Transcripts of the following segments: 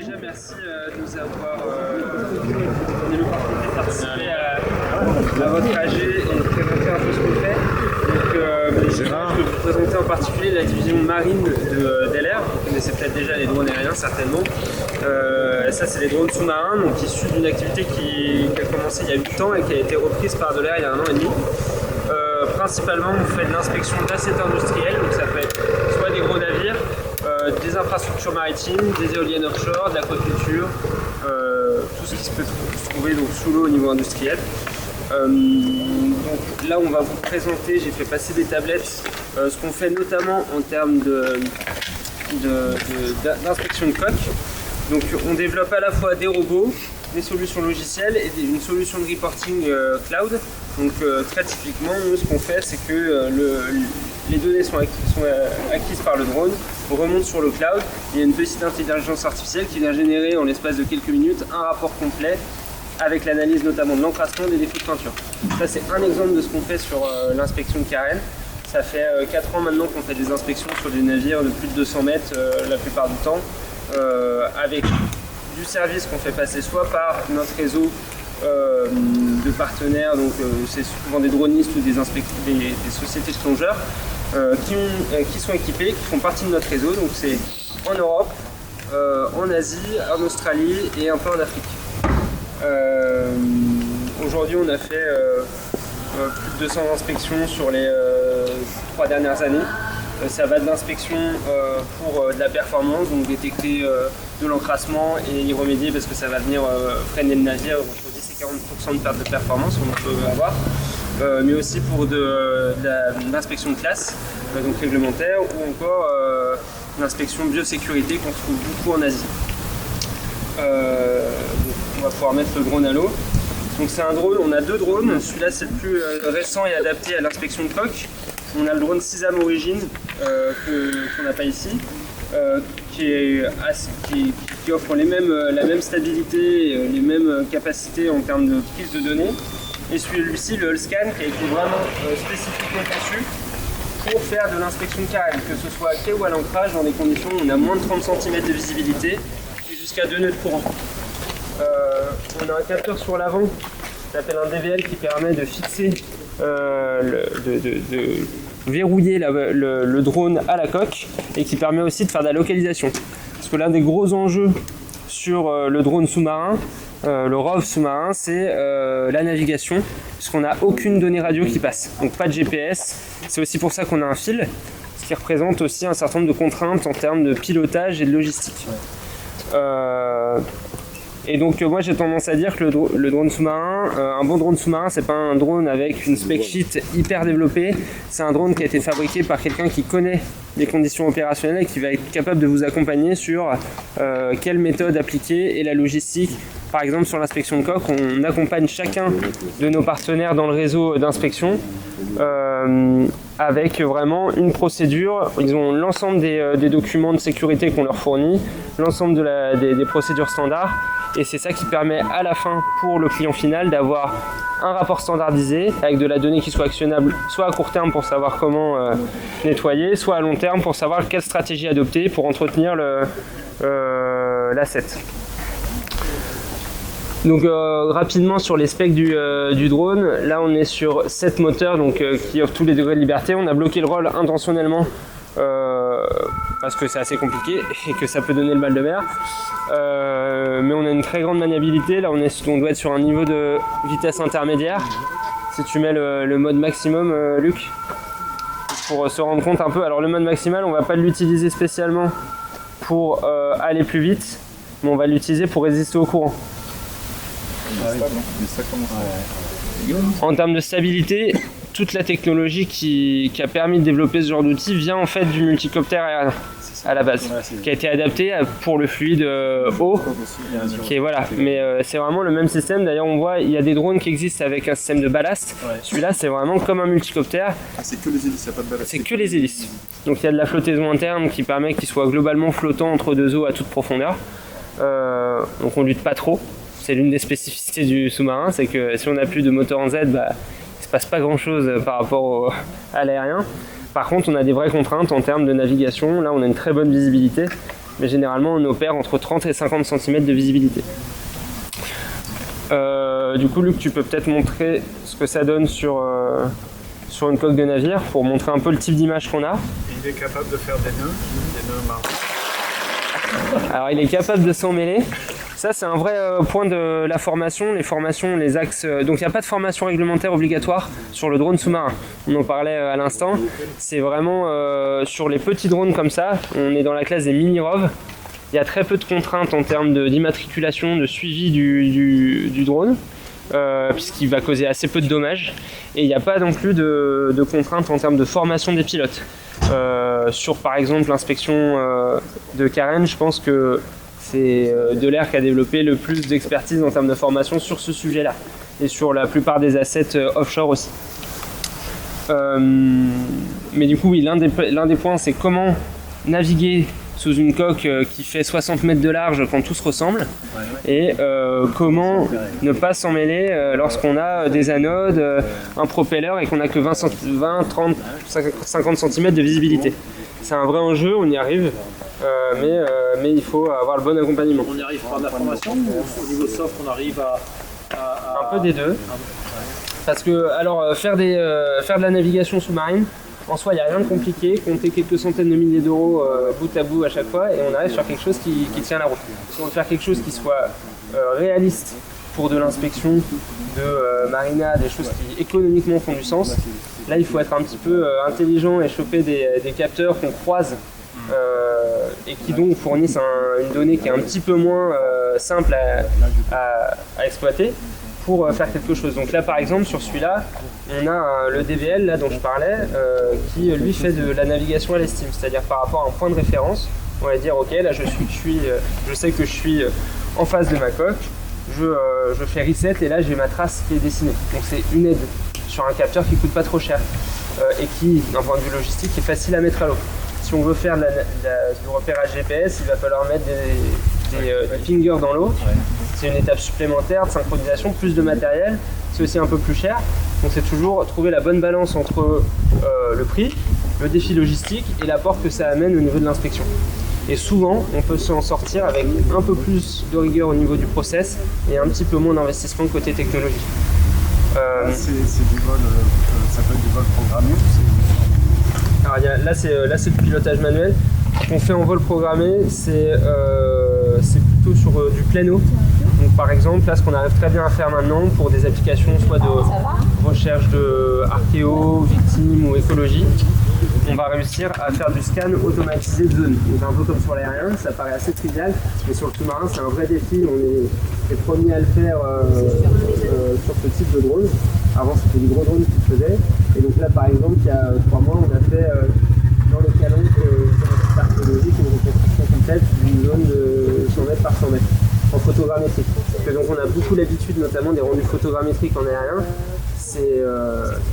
déjà merci de nous avoir donné l'opportunité de participer à votre AG et de présenter un peu ce qu'on fait. Donc, je vais vous présenter en particulier la division marine d'LR. Vous connaissez peut-être déjà les drones aériens, certainement. Ça, c'est les drones sous-marins, donc issus d'une activité qui a commencé il y a 8 ans et qui a été reprise par de l'air il y a 1 an et demi. Principalement, on fait de l'inspection d'assets industriels, donc ça peut être soit des gros navires, des infrastructures maritimes, des éoliennes offshore, de l'aquaculture, tout ce qui se peut se trouver donc, sous l'eau au niveau industriel. Donc là, on va vous présenter, j'ai fait passer des tablettes, ce qu'on fait notamment en termes d'inspection de coque. Donc on développe à la fois des robots, des solutions logicielles et une solution de reporting cloud. Donc très typiquement, nous ce qu'on fait, c'est que les données sont acquises par le drone, on remonte sur le cloud, il y a une petite intelligence artificielle qui vient générer en l'espace de quelques minutes un rapport complet avec l'analyse notamment de l'encrassement des défauts de peinture. Ça c'est un exemple de ce qu'on fait sur l'inspection de carène. Ça fait 4 ans maintenant qu'on fait des inspections sur des navires de plus de 200 mètres la plupart du temps, avec du service qu'on fait passer soit par notre réseau de partenaires, donc c'est souvent des dronistes ou des sociétés de plongeurs qui sont équipés, qui font partie de notre réseau, donc c'est en Europe, en Asie, en Australie et un peu en Afrique. Aujourd'hui on a fait plus de 200 inspections sur les 3 dernières années. Ça va de l'inspection pour de la performance, donc détecter de l'encrassement et y remédier parce que ça va venir freiner le navire entre 10 et 40% de perte de performance qu'on peut avoir, mais aussi pour de l'inspection de classe, donc réglementaire, ou encore l'inspection biosécurité qu'on trouve beaucoup en Asie. Donc on va pouvoir mettre le drone à l'eau. Donc c'est un drone, on a 2 drones, celui-là c'est le plus récent et adapté à l'inspection de coque. On a le drone Sisam Origin qu'on n'a pas ici, qui offre la même stabilité, les mêmes capacités en termes de prise de données. Et celui-ci, le Hullscan, qui a été vraiment spécifiquement conçu pour faire de l'inspection de carène, que ce soit à quai ou à l'ancrage, dans des conditions où on a moins de 30 cm de visibilité et jusqu'à 2 nœuds de courant. On a un capteur sur l'avant qui s'appelle un DVL qui permet de fixer, de verrouiller le drone à la coque et qui permet aussi de faire de la localisation. Parce que l'un des gros enjeux sur le drone sous-marin, le ROV sous-marin, c'est la navigation, puisqu'on n'a aucune donnée radio qui passe, donc pas de GPS. C'est aussi pour ça qu'on a un fil, ce qui représente aussi un certain nombre de contraintes en termes de pilotage et de logistique. Et donc moi j'ai tendance à dire que le drone sous-marin, un bon drone sous-marin, c'est pas un drone avec une spec sheet hyper développée, c'est un drone qui a été fabriqué par quelqu'un qui connaît les conditions opérationnelles et qui va être capable de vous accompagner sur quelle méthode appliquer et la logistique. Par exemple sur l'inspection de coque, on accompagne chacun de nos partenaires dans le réseau d'inspection avec vraiment une procédure. Ils ont l'ensemble des documents de sécurité qu'on leur fournit, l'ensemble des procédures standards. Et c'est ça qui permet à la fin pour le client final d'avoir un rapport standardisé avec de la donnée qui soit actionnable soit à court terme pour savoir comment nettoyer, soit à long terme pour savoir quelle stratégie adopter pour entretenir l'asset. Donc rapidement sur les specs du drone, là on est sur 7 moteurs donc, qui offrent tous les degrés de liberté. On a bloqué le roll intentionnellement parce que c'est assez compliqué et que ça peut donner le mal de mer. Mais on a une très grande maniabilité. Là on doit être sur un niveau de vitesse intermédiaire. Si tu mets le mode maximum, Luc, pour se rendre compte un peu. Alors le mode maximal, on va pas l'utiliser spécialement pour aller plus vite, mais on va l'utiliser pour résister au courant. En termes de stabilité, toute la technologie qui a permis de développer ce genre d'outil vient en fait du multicoptère aérien à la base, qui a été adapté pour le fluide eau. Voilà. Mais c'est vraiment le même système. D'ailleurs, on voit il y a des drones qui existent avec un système de ballast. Celui-là, c'est vraiment comme un multicoptère. C'est que les hélices, il n'y a pas de ballast. C'est que les hélices. Donc il y a de la flottaison interne qui permet qu'il soit globalement flottant entre 2 eaux à toute profondeur. Donc on lutte pas trop. C'est l'une des spécificités du sous-marin, c'est que si on n'a plus de moteur en Z, il ne se passe pas grand-chose par rapport à l'aérien. Par contre, on a des vraies contraintes en termes de navigation. Là, on a une très bonne visibilité mais généralement on opère entre 30 et 50 cm de visibilité. Du coup, Luc, tu peux peut-être montrer ce que ça donne sur une coque de navire pour montrer un peu le type d'image qu'on a. Il est capable de faire des nœuds marrons. Alors, il est capable de s'en mêler. Ça, c'est un vrai point de la formation. Les formations, les axes. Donc, il n'y a pas de formation réglementaire obligatoire sur le drone sous-marin. On en parlait à l'instant. C'est vraiment sur les petits drones comme ça. On est dans la classe des mini-ROV. Il y a très peu de contraintes en termes d'immatriculation, de suivi du drone, puisqu'il va causer assez peu de dommages. Et il n'y a pas non plus de contraintes en termes de formation des pilotes. Sur par exemple l'inspection de Karen, je pense que c'est Delair qui a développé le plus d'expertise en termes de formation sur ce sujet-là. Et sur la plupart des assets offshore aussi. Mais du coup, oui, l'un des points, c'est comment naviguer sous une coque qui fait 60 mètres de large quand tout se ressemble, et comment ne pas s'en mêler lorsqu'on a des anodes, un propeller et qu'on n'a que 20, 30, 50 cm de visibilité. C'est un vrai enjeu, on y arrive, mais il faut avoir le bon accompagnement. On y arrive par la formation ou au niveau soft on arrive à... Un peu des deux. Parce que alors faire de la navigation sous-marine, en soi, il n'y a rien de compliqué, compter quelques centaines de milliers d'euros bout à bout à chaque fois et on arrive sur quelque chose qui tient la route. Si on veut faire quelque chose qui soit réaliste pour de l'inspection, de marina, des choses qui économiquement font du sens, là il faut être un petit peu intelligent et choper des capteurs qu'on croise et qui donc fournissent une donnée qui est un petit peu moins simple à exploiter pour faire quelque chose. Donc là par exemple sur celui-là, on a le DVL là, dont je parlais qui lui fait de la navigation à l'estime, c'est-à-dire par rapport à un point de référence, on va dire ok là je sais que je suis en face de ma coque, je fais reset et là j'ai ma trace qui est dessinée. Donc c'est une aide sur un capteur qui coûte pas trop cher et qui d'un point de vue logistique est facile à mettre à l'eau. Si on veut faire du repérage GPS, il va falloir mettre des fingers dans l'eau. C'est une étape supplémentaire de synchronisation, plus de matériel, c'est aussi un peu plus cher. Donc c'est toujours trouver la bonne balance entre le prix, le défi logistique et l'apport que ça amène au niveau de l'inspection. Et souvent, on peut s'en sortir avec un peu plus de rigueur au niveau du process et un petit peu moins d'investissement côté technologie. C'est du vol, ça peut être du vol programmé. Alors là c'est le pilotage manuel. Ce qu'on fait en vol programmé, c'est plutôt sur du plein eau. Donc par exemple, là ce qu'on arrive très bien à faire maintenant pour des applications soit de recherche de archéo, victimes ou écologie, on va réussir à faire du scan automatisé de zone. Donc un peu comme sur l'aérien, ça paraît assez trivial, mais sur le sous-marin c'est un vrai défi. On est les premiers à le faire sur ce type de drone. Avant c'était des gros drones qui le faisaient. Et donc là par exemple, il y a 3 mois, on a fait dans les calons archéologiques une reconstruction complète d'une zone de 100 mètres par 100 mètres en photogrammétrique. Donc on a beaucoup l'habitude, notamment des rendus photogrammétriques en aérien. C'est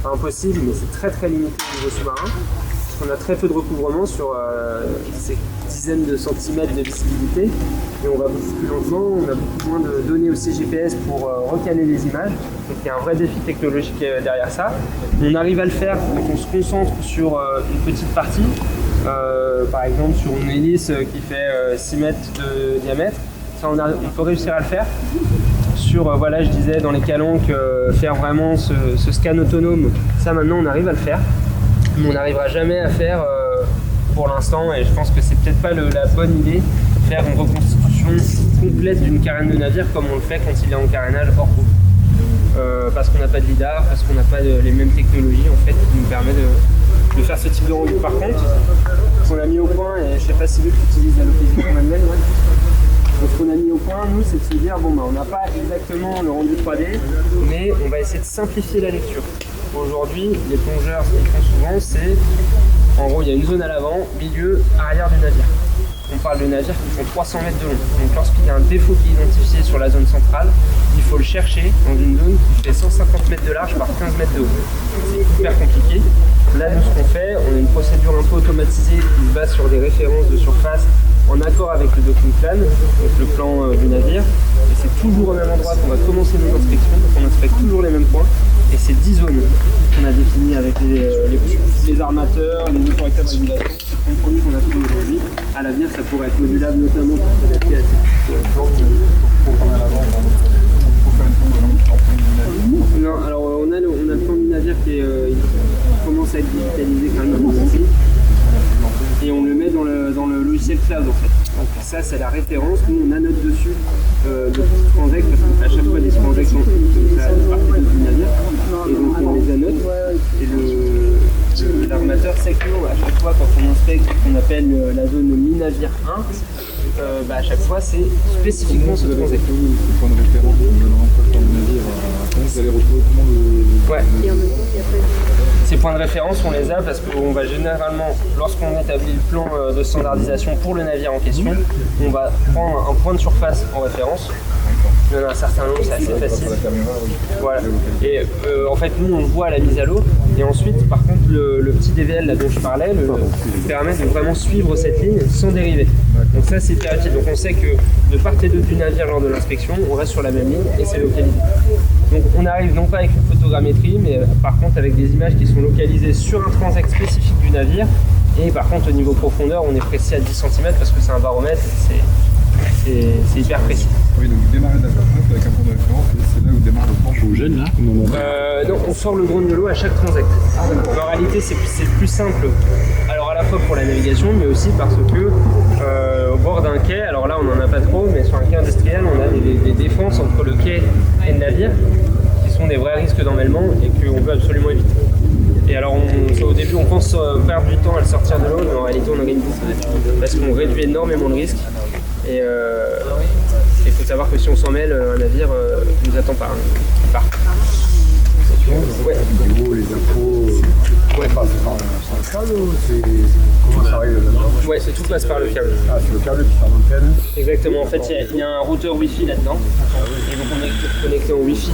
pas impossible, mais c'est très très limité au niveau sous-marin. Parce qu'on a très peu de recouvrement sur ces dizaines de centimètres de visibilité. Et on va beaucoup plus lentement, on a beaucoup moins de données aussi GPS pour recaler les images. Donc il y a un vrai défi technologique derrière ça. On arrive à le faire, donc on se concentre sur une petite partie. Par exemple sur une hélice qui fait 6 mètres de diamètre. Ça, on peut réussir à le faire. Sur, voilà, je disais dans les calanques, faire vraiment ce scan autonome, ça maintenant on arrive à le faire. Mais on n'arrivera jamais à faire pour l'instant, et je pense que c'est peut-être pas la bonne idée, faire une reconstitution complète d'une carène de navire comme on le fait quand il est en carénage hors route. Parce qu'on n'a pas de lidar, parce qu'on n'a pas les mêmes technologies en fait qui nous permettent de faire ce type de rendu. Par contre, ce qu'on a mis au point, et je sais pas si Luc utilise la localisation manuelle, ouais. Donc ce qu'on a mis au point, nous, c'est de se dire, bon, on n'a pas exactement le rendu 3D, mais on va essayer de simplifier la lecture. Aujourd'hui, les plongeurs, ce qu'ils font souvent, c'est, en gros, il y a une zone à l'avant, milieu, arrière du navire. On parle de navires qui font 300 mètres de long. Donc lorsqu'il y a un défaut qui est identifié sur la zone centrale, il faut le chercher dans une zone qui fait 150 mètres de large par 15 mètres de haut. C'est hyper compliqué. Là, nous, ce qu'on fait, on a une procédure un peu automatisée qui se base sur des références de surface en accord avec le docking plan, donc le plan du navire. Et c'est toujours au même endroit qu'on va commencer nos inspections, donc on inspecte toujours les mêmes points. Et c'est 10 zones qu'on a définies avec les armateurs, les autorités de régulation. compromis qu'on a trouvé aujourd'hui. À l'avenir, ça pourrait être modulable, notamment pour s'adapter à cette Non, alors on a le plan du navire qui commence à être digitalisé quand même aussi. Et on le met dans le logiciel cloud en fait. Donc ça c'est la référence, nous on annote dessus le transact, parce qu'à chaque fois des transacts sont uniques, ça fait partie du navire. Et donc on les annote. Et l'armateur sait que à chaque fois quand on inspecte ce qu'on appelle la zone mi-navire 1, à chaque fois c'est spécifiquement ce transact. Le point de référence, le plan du navire, vous allez retrouver comment le... Ouais. Ces points de référence, on les a parce qu'on va généralement, lorsqu'on établit le plan de standardisation pour le navire en question, on va prendre un point de surface en référence. Il y en a un certain nombre, c'est assez facile. Voilà. Et en fait, nous, on voit la mise à l'eau. Et ensuite, par contre, le petit DVL là, dont je parlais permet de vraiment suivre cette ligne sans dériver. Donc ça, c'est hyper utile. Donc on sait que de part et d'autre du navire lors de l'inspection, on reste sur la même ligne et c'est localisé. Donc on arrive non pas avec une photogrammétrie, mais par contre avec des images qui sont localisées sur un transact spécifique du navire. Et par contre, au niveau profondeur, on est précis à 10 cm parce que c'est un baromètre. C'est hyper précis. Oui, donc vous démarrez d'interface avec un point de référence et c'est là où démarre le plan. Vous gêne là Non, on sort le drone de l'eau à chaque transact. En réalité, c'est plus simple, alors à la fois pour la navigation, mais aussi parce que au bord d'un quai, alors là on n'en a pas trop, mais sur un quai industriel, on a des défenses entre le quai et le navire qui sont des vrais risques d'emmêlement et qu'on veut absolument éviter. Et alors au début on pense perdre du temps à le sortir de l'eau, mais en réalité on en gagne beaucoup parce qu'on réduit énormément le risque. Et il faut savoir que si on s'en mêle, un navire ne nous attend pas. Il part. Ouais. En gros, les infos, c'est par le câble ou c'est... Comment ça arrive là-dedans? Ouais, tout passe par le câble. Ah, c'est le câble qui part dans le câble. Exactement, en fait il y a un routeur Wi-Fi là-dedans. Et donc on est connecté en Wi-Fi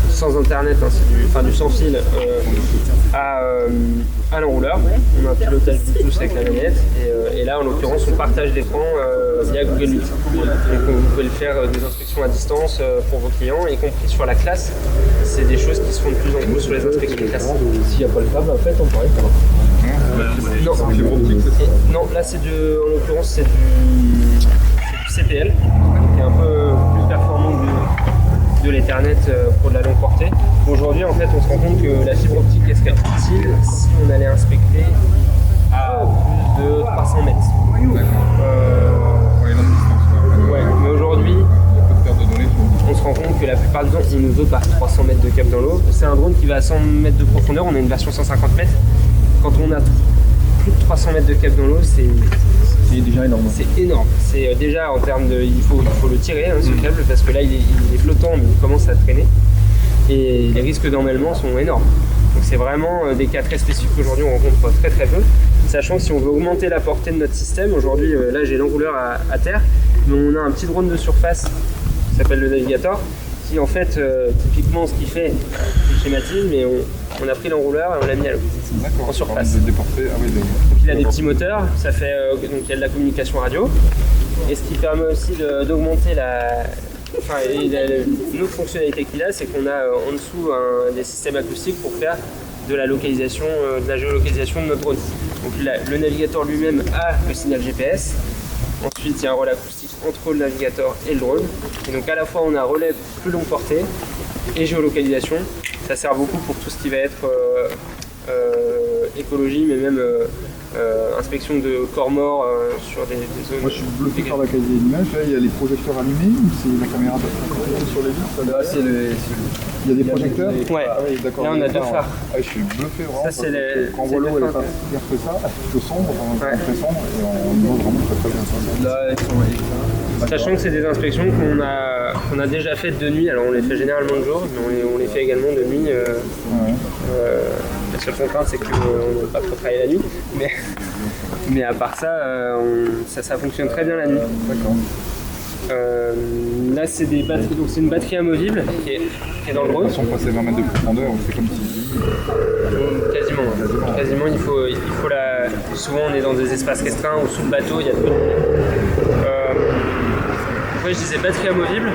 sans internet, hein, c'est du sans fil à l'enrouleur. On a un pilotage Bluetooth avec la manette et là en l'occurrence on partage l'écran via Google Meet. Donc vous pouvez le faire des inspections à distance pour vos clients, y compris sur la classe. C'est des choses qui se font de plus en plus sur les inspections de classe. S'il n'y a pas le câble, en fait, on pourrait pas. Non, non, là c'est en l'occurrence c'est du CPL, qui est un peu plus performant de l'Ethernet pour de la longue portée. Aujourd'hui en fait on se rend compte que la fibre optique est utile si on allait inspecter à plus de 300 mètres. Ouais, mais aujourd'hui on se rend compte que la plupart du temps il ne veut pas 300 mètres de câble dans l'eau. C'est un drone qui va à 100 mètres de profondeur, on a une version 150 mètres. Quand on a plus de 300 mètres de câble dans l'eau, c'est déjà énorme. C'est énorme. C'est déjà en termes de... Il faut le tirer, hein, ce câble, parce que là il est flottant, mais il commence à traîner. Et les risques d'emmêlement sont énormes. Donc c'est vraiment des cas très spécifiques qu'aujourd'hui on rencontre très très peu. Sachant que si on veut augmenter la portée de notre système, aujourd'hui là j'ai l'enrouleur à terre, mais on a un petit drone de surface qui s'appelle le Navigator, qui en fait, typiquement ce qu'il fait, je schématise, mais on a pris l'enrouleur et on l'a mis à l'eau, en surface. Donc il a des petits moteurs, ça fait, donc il y a de la communication radio, et ce qui permet aussi d'augmenter une autre fonctionnalité qu'il a, c'est qu'on a en dessous des systèmes acoustiques pour faire de la localisation, de la géolocalisation de notre drone. Donc le navigateur lui-même a le signal GPS. Ensuite, il y a un relais acoustique entre le navigateur et le drone. Et donc à la fois, on a un relais plus longue portée et géolocalisation. Ça sert beaucoup pour tout ce qui va être écologie, mais même inspection de corps morts sur des zones. Moi, je suis bluffé par la qualité de l'image. Là, il y a les projecteurs allumés ou c'est la caméra sur les vitres? Il y a des projecteurs? Ouais, ah, oui, d'accord. Là on a deux phares. Ah, je suis bluffé vraiment. Ça, c'est quand on voit l'eau, elle est pas si claire que ça, plutôt sombre, très sombre, et on voit vraiment très bien. Là, sachant que c'est des inspections qu'on a déjà faites de nuit, alors on les fait généralement de jour, mais on les fait également de nuit. La seule contrainte c'est qu'on ne peut pas trop travailler la nuit, mais à part ça, ça fonctionne très bien la nuit. D'accord. Là c'est des batteries, donc c'est une batterie amovible qui est dans le drone. Si on passait 20 mètres de profondeur, c'est comme si... Quasiment, il faut souvent on est dans des espaces restreints ou sous le bateau, il y a peu de monde. Je disais batterie amovible,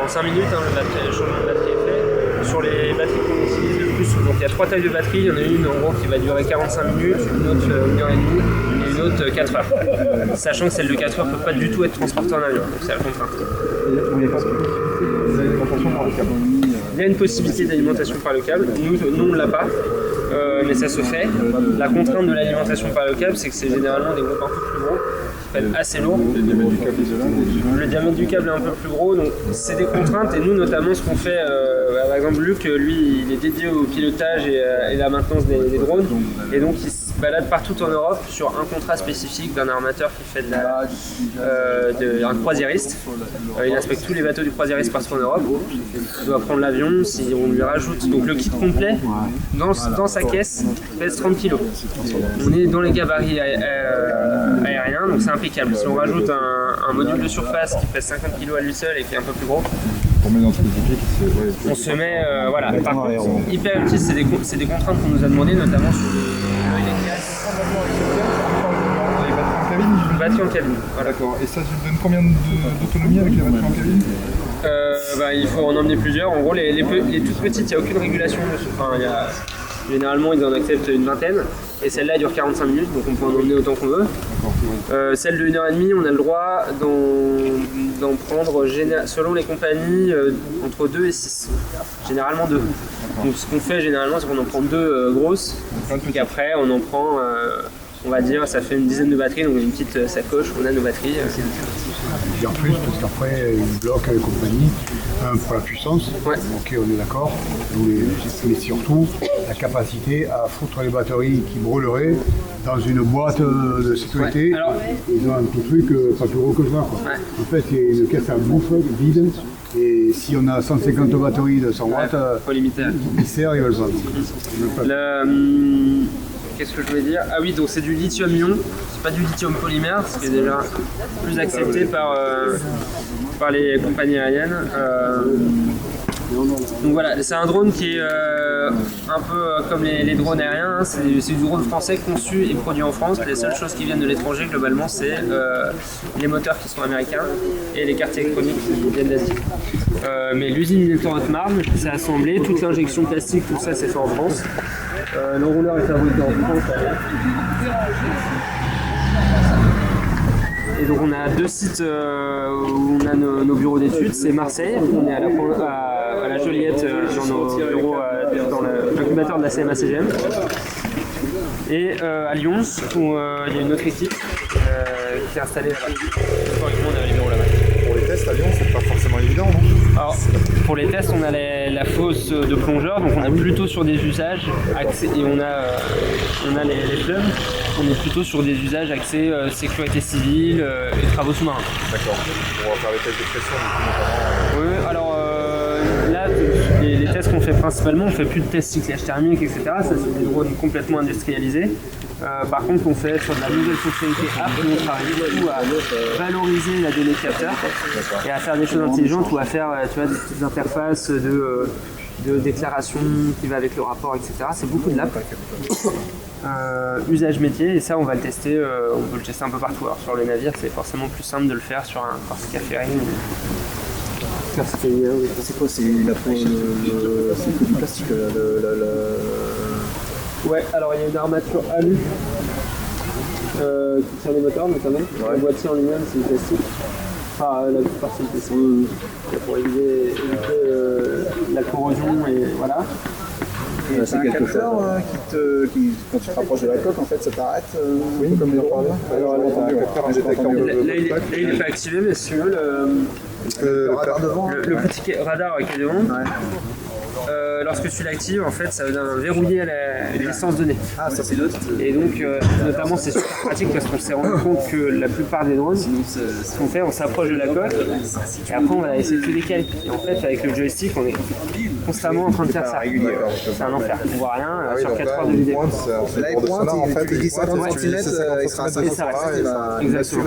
en 5 minutes le changement de batterie est fait. Sur les batteries qu'on utilise le plus, donc il y a 3 tailles de batterie, il y en a une en gros qui va durer 45 minutes, une autre 1h30 et une une autre 4 heures. Sachant que celle de 4 heures ne peut pas du tout être transportée en avion, donc c'est la contrainte. Il y a une possibilité d'alimentation par le câble, nous on ne l'a pas, mais ça se fait. La contrainte de l'alimentation par le câble, c'est que c'est généralement des groupes un peu plus gros, qui peuvent être assez lourds. Le diamètre du câble est un peu plus gros, donc c'est des contraintes. Et nous notamment ce qu'on fait, par exemple Luc, lui il est dédié au pilotage et la maintenance des drones, et donc il se balade partout en Europe sur un contrat spécifique d'un armateur qui fait un croisiériste. Il inspecte tous les bateaux du croisiériste partout en Europe. Il doit prendre l'avion, si on lui rajoute donc le kit complet dans sa caisse pèse 30 kg. On est dans les gabarits aériens, donc c'est impeccable. Si on rajoute un module de surface qui pèse 50 kg à lui seul et qui est un peu plus gros, on se met voilà. Par contre, hyper utile, c'est des contraintes qu'on nous a demandé, notamment sur l'œil des caisses. Les batteries en cabine. Voilà. D'accord. Et ça donne combien d'autonomie avec les batteries en cabine? Il faut en emmener plusieurs. En gros, les toutes petites, il n'y a aucune régulation. Généralement, ils en acceptent une vingtaine. Et celle-là, elle dure 45 minutes, donc on peut en emmener autant qu'on veut. Celle de 1h30, on a le droit d'en prendre, selon les compagnies, entre 2 et 6. Généralement 2. Donc ce qu'on fait généralement, c'est qu'on en prend 2 grosses. Et après, on en prend, on va dire, ça fait une dizaine de batteries. Donc une petite sacoche, on a nos batteries. Et en plus, parce qu'après, ils bloquent les compagnies, pour la puissance, ouais. Ok, on est d'accord, mais surtout la capacité à foutre les batteries qui brûleraient dans une boîte de sécurité. Ouais. Alors, ils ont un petit truc pas plus gros que ça. Ouais. En fait, il y a une caisse à bouffe vide, et si on a 150 batteries de 100 watts, faut limiter. Ils servent, ils veulent ça. Qu'est-ce que je voulais dire? Ah oui, donc c'est du lithium-ion, c'est pas du lithium polymère, ce qui est déjà plus accepté par les compagnies aériennes. Donc voilà, c'est un drone qui est un peu comme les drones aériens, hein. C'est du drone français conçu et produit en France. Les seules choses qui viennent de l'étranger globalement, c'est les moteurs qui sont américains et les cartes électroniques qui viennent d'Asie. Mais l'usine est en Haute-Marne, c'est assemblé, toute l'injection plastique, tout ça c'est fait en France. L'enrouleur est fabriqué en France. Et donc on a 2 sites où on a nos bureaux d'études, c'est Marseille, on est à la Joliette dans nos bureaux dans l'incubateur de la CMA-CGM. Et à Lyon, où il y a une autre équipe qui est installée là-bas. Historiquement, on avait les bureaux là-bas. Pour les tests à Lyon, c'est pas forcément évident, non? Alors, pour les tests, on a la fosse de plongeurs, donc on est plutôt sur des usages axés, et on a les clubs, on est plutôt sur des usages axés sécurité civile et travaux sous-marins. D'accord. On va faire les tests de pression du coup, Oui, alors là, les tests qu'on fait principalement, on fait plus de tests cyclage thermique, etc. Ça, c'est des drones complètement industrialisés. Par contre, on fait sur de la nouvelle fonctionnalité app, on travaille beaucoup à valoriser la donnée de capteur et à faire des choses intelligentes ou à faire tu vois, des petites interfaces de déclaration qui va avec le rapport, etc. C'est beaucoup de l'app. Usage métier, et ça on va le tester, on peut le tester un peu partout. Alors, sur les navires, c'est forcément plus simple de le faire sur un Corsica Ferry. C'est quoi? C'est que du plastique Ouais, alors il y a une armature alu qui tient les moteurs notamment. Ouais. Le boîtier en lui-même c'est du plastique. Enfin, la plupart c'est du plastique. Pour éviter la corrosion et voilà. C'est un capteur qui, quand tu te rapproches de la coque, en fait, ça t'arrête. Oui, comme il en parlait. Alors, un détecteur là, il n'est pas activé, mais si tu veux, le radar devant. Le petit radar qui est devant. Ouais. Lorsque tu l'actives, en fait, ça va verrouiller la licence donnée. Ah, ça c'est l'autre. Et donc, notamment, c'est super pratique parce qu'on s'est rendu compte que la plupart des drones, ce qu'on fait, on s'approche de la coque et après on va essayer de se décaler. Et en fait, avec le joystick, on est constamment en train de faire ça. C'est un enfer. On voit rien sur 4 heures de vidéo. Là, il pointe, il dit 50 cm, il sera à 50 cm. Exactement.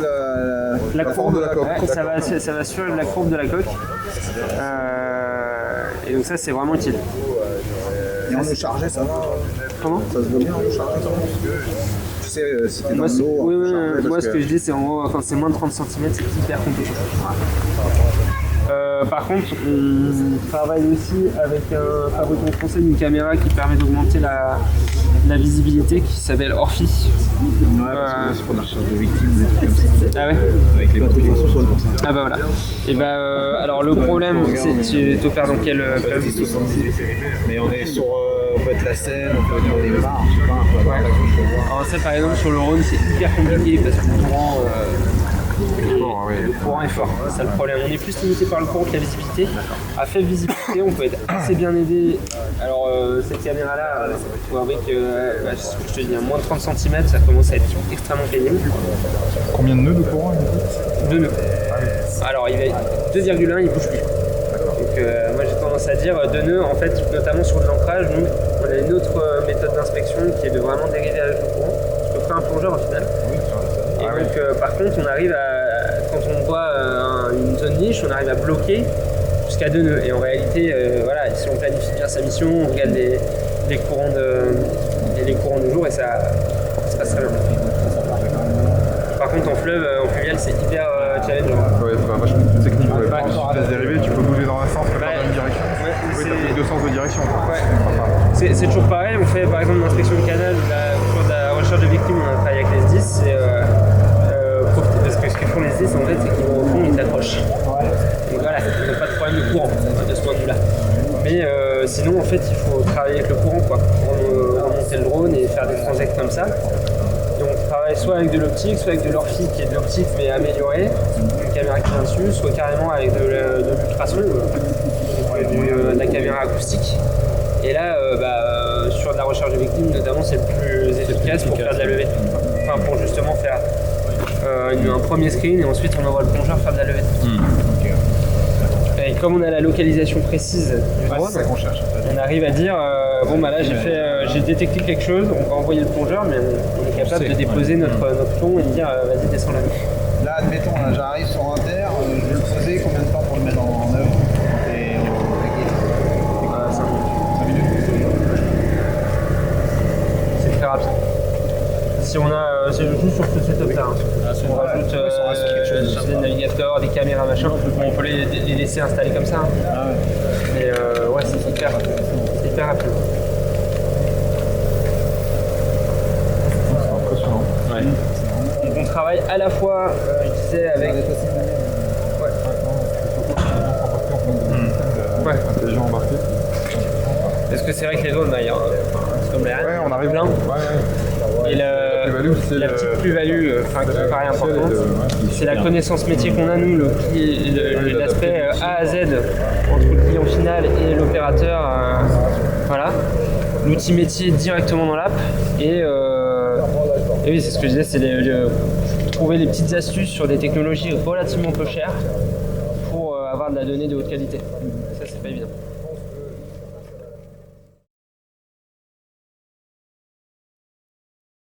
La courbe de la coque. Ça va suivre la courbe de la coque. Et donc ça c'est vraiment utile. Et en eau chargée ça va? Comment? Ça se voit bien en eau chargée? Tu sais, si t'es dans l'eau... Oui, moi ce que je dis c'est en gros quand c'est moins de 30 cm c'est hyper compliqué. Par contre on travaille aussi avec un fabricant français d'une caméra qui permet d'augmenter la visibilité qui s'appelle Orphi. Ouais, parce que c'est pour la recherche de victimes, des trucs comme ça. Ah ouais. Avec les motivations sur le pour ça. Ah bah voilà. Et bah alors le problème, c'est tu t'opères dans quel club? 70, mais on est sur, on peut être la Seine, on peut venir des bars, je sais pas, un peu à droite, à gauche, faut voir. Alors ça par exemple sur le Rhône c'est hyper compliqué parce que le courant est fort, c'est ça le problème. On est plus limité par le courant que la visibilité. À faible visibilité, on peut être assez bien aidé. Alors cette caméra là, il faut avouer que c'est ce que je te dis, à moins de 30 cm, ça commence à être extrêmement pénible. Combien de nœuds de courant? 2 nœuds. Alors il est 2,1, il bouge plus. Donc moi j'ai tendance à dire 2 nœuds, en fait, notamment sur de l'ancrage, nous on a une autre méthode d'inspection qui est de vraiment dériver avec le courant. Je peux faire un plongeur au final. Et donc par contre on arrive à, quand on voit une zone niche, on arrive à bloquer jusqu'à 2 nœuds. Et en réalité, voilà, si on planifie bien sa mission, on regarde les courants de jour et ça se passe très bien. Par contre en fleuve, en fluvial, c'est hyper challengeant. Ouais, c'est vachement plus technique. Ouais. Par contre, si tu laisses dériver, tu peux bouger dans un sens, mais pas dans une direction. Ouais, Oui, t'as plus de sens de direction. c'est toujours pareil, on fait par exemple l'inspection du canal, pour la recherche de victimes, on a travaillé avec les SDIS, parce que ce que font les SDIS en fait, c'est qu'ils vont au fond, ils t'accrochent. Donc voilà, ils n'ont pas de problème de courant de ce point de vue là. Mais sinon en fait il faut travailler avec le courant quoi, pour remonter le drone et faire des transects comme ça. Et on travaille soit avec de l'optique, soit avec de l'orphique qui est de l'optique mais améliorée, une caméra qui vient dessus, soit carrément avec de l'ultrason, de la caméra acoustique. Et là, sur de la recherche de victimes, notamment, c'est le plus efficace pour faire de la levée. Enfin, pour justement faire un premier screen et ensuite on envoie le plongeur faire de la levée. Et comme on a la localisation précise du drone, c'est ça qu'on cherche. on arrive à dire bon bah là j'ai détecté quelque chose, on va envoyer le plongeur, mais on est capable de déposer notre plomb et de dire vas-y descends là. Là, admettons, là, j'arrive sur un terre, je vais le poser, combien de temps pour le mettre en œuvre? Et 5 minutes. C'est très rapide. Si on a, c'est juste sur ce setup là. Si on rajoute des navigateurs, des caméras, machin, on peut les laisser installer comme ça. Mais ouais, c'est hyper rapide. C'est impressionnant. Ouais. Donc on travaille à la fois, je disais, avec. Ouais. Intelligent embarqué. Parce que c'est vrai que les drones, c'est comme les Ouais, on arrive plein. Et la petite plus-value qui paraît importante, c'est la connaissance métier qu'on a nous, l'aspect A à Z entre le client final et l'opérateur. Voilà. L'outil métier directement dans l'app. Et oui, c'est ce que je disais, c'est trouver les petites astuces sur des technologies relativement peu chères pour avoir de la donnée de haute qualité. Ça, c'est pas évident.